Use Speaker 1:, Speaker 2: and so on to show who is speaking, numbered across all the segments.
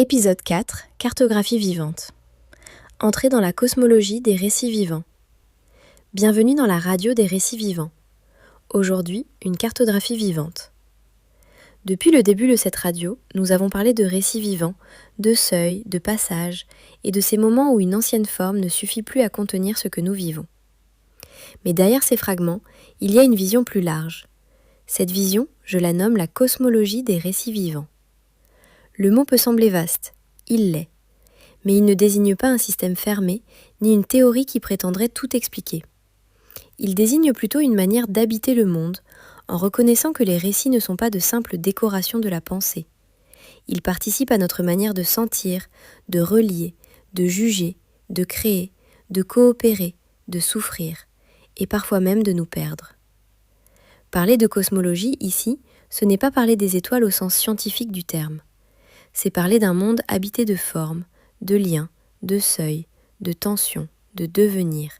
Speaker 1: Épisode 4, cartographie vivante. Entrée dans la cosmologie des récits vivants. Bienvenue dans la radio des récits vivants. Aujourd'hui, une cartographie vivante. Depuis le début de cette radio, nous avons parlé de récits vivants, de seuils, de passages, et de ces moments où une ancienne forme ne suffit plus à contenir ce que nous vivons. Mais derrière ces fragments, il y a une vision plus large. Cette vision, je la nomme la cosmologie des récits vivants. Le mot peut sembler vaste, il l'est, mais il ne désigne pas un système fermé, ni une théorie qui prétendrait tout expliquer. Il désigne plutôt une manière d'habiter le monde, en reconnaissant que les récits ne sont pas de simples décorations de la pensée. Ils participent à notre manière de sentir, de relier, de juger, de créer, de coopérer, de souffrir, et parfois même de nous perdre. Parler de cosmologie, ici, ce n'est pas parler des étoiles au sens scientifique du terme. C'est parler d'un monde habité de formes, de liens, de seuils, de tensions, de devenir,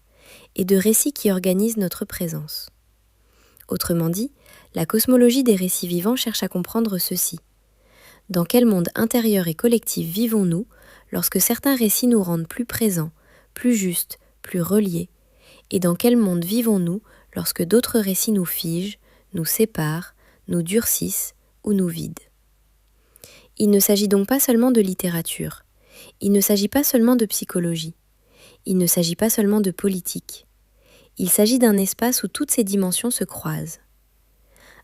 Speaker 1: et de récits qui organisent notre présence. Autrement dit, la cosmologie des récits vivants cherche à comprendre ceci. Dans quel monde intérieur et collectif vivons-nous lorsque certains récits nous rendent plus présents, plus justes, plus reliés, et dans quel monde vivons-nous lorsque d'autres récits nous figent, nous séparent, nous durcissent ou nous vident. Il ne s'agit donc pas seulement de littérature, il ne s'agit pas seulement de psychologie, il ne s'agit pas seulement de politique. Il s'agit d'un espace où toutes ces dimensions se croisent.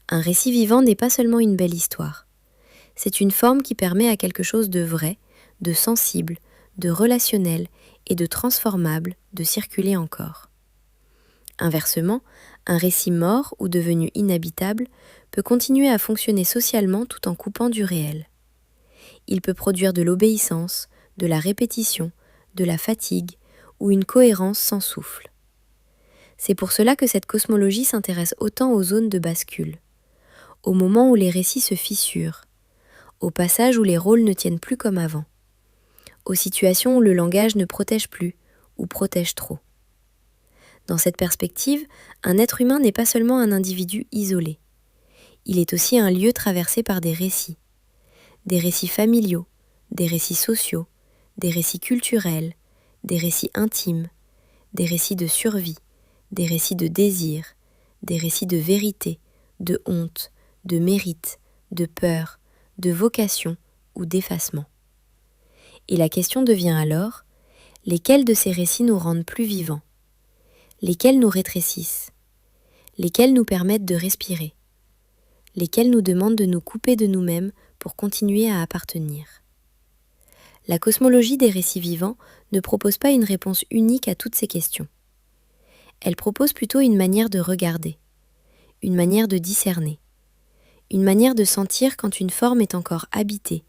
Speaker 1: Un récit vivant n'est pas seulement une belle histoire. C'est une forme qui permet à quelque chose de vrai, de sensible, de relationnel et de transformable de circuler encore. Inversement, un récit mort ou devenu inhabitable peut continuer à fonctionner socialement tout en coupant du réel. Il peut produire de l'obéissance, de la répétition, de la fatigue ou une cohérence sans souffle. C'est pour cela que cette cosmologie s'intéresse autant aux zones de bascule, au moment où les récits se fissurent, aux passages où les rôles ne tiennent plus comme avant, aux situations où le langage ne protège plus ou protège trop. Dans cette perspective, un être humain n'est pas seulement un individu isolé. Il est aussi un lieu traversé par des récits familiaux, des récits sociaux, des récits culturels, des récits intimes, des récits de survie, des récits de désir, des récits de vérité, de honte, de mérite, de peur, de vocation ou d'effacement. Et la question devient alors, lesquels de ces récits nous rendent plus vivants? Lesquels nous rétrécissent? Lesquels nous permettent de respirer? Lesquels nous demandent de nous couper de nous-mêmes pour continuer à appartenir? La cosmologie des récits vivants ne propose pas une réponse unique à toutes ces questions. Elle propose plutôt une manière de regarder, une manière de discerner, une manière de sentir quand une forme est encore habitée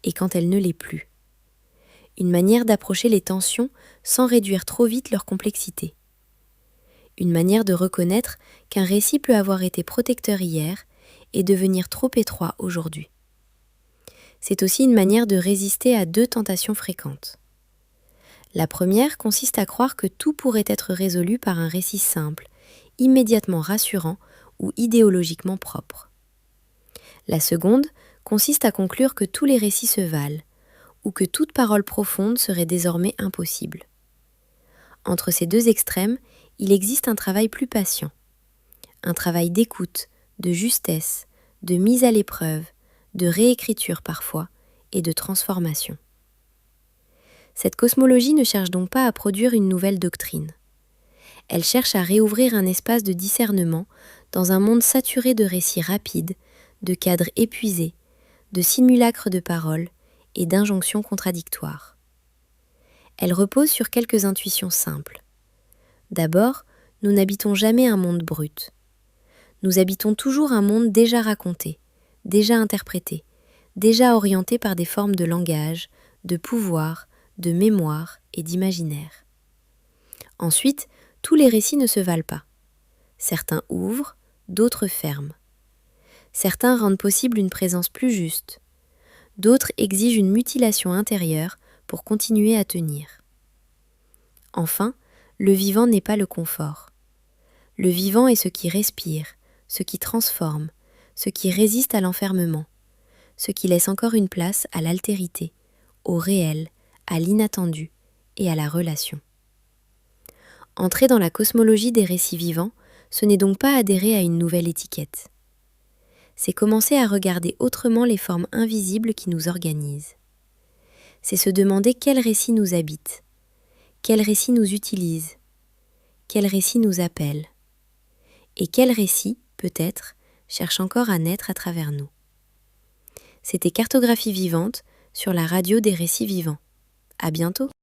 Speaker 1: et quand elle ne l'est plus. Une manière d'approcher les tensions sans réduire trop vite leur complexité. Une manière de reconnaître qu'un récit peut avoir été protecteur hier et devenir trop étroit aujourd'hui. C'est aussi une manière de résister à deux tentations fréquentes. La première consiste à croire que tout pourrait être résolu par un récit simple, immédiatement rassurant ou idéologiquement propre. La seconde consiste à conclure que tous les récits se valent, ou que toute parole profonde serait désormais impossible. Entre ces deux extrêmes, il existe un travail plus patient, un travail d'écoute, de justesse, de mise à l'épreuve, de réécriture parfois, et de transformation. Cette cosmologie ne cherche donc pas à produire une nouvelle doctrine. Elle cherche à réouvrir un espace de discernement dans un monde saturé de récits rapides, de cadres épuisés, de simulacres de paroles et d'injonctions contradictoires. Elle repose sur quelques intuitions simples. D'abord, nous n'habitons jamais un monde brut. Nous habitons toujours un monde déjà raconté, déjà interprété, déjà orienté par des formes de langage, de pouvoir, de mémoire et d'imaginaire. Ensuite, tous les récits ne se valent pas. Certains ouvrent, d'autres ferment. Certains rendent possible une présence plus juste. D'autres exigent une mutilation intérieure pour continuer à tenir. Enfin, le vivant n'est pas le confort. Le vivant est ce qui respire, ce qui transforme, ce qui résiste à l'enfermement, ce qui laisse encore une place à l'altérité, au réel, à l'inattendu et à la relation. Entrer dans la cosmologie des récits vivants, ce n'est donc pas adhérer à une nouvelle étiquette. C'est commencer à regarder autrement les formes invisibles qui nous organisent. C'est se demander quel récit nous habite, quel récit nous utilise, quel récit nous appelle, et quel récit, peut-être, cherche encore à naître à travers nous. C'était Cartographie vivante sur la radio des récits vivants. À bientôt!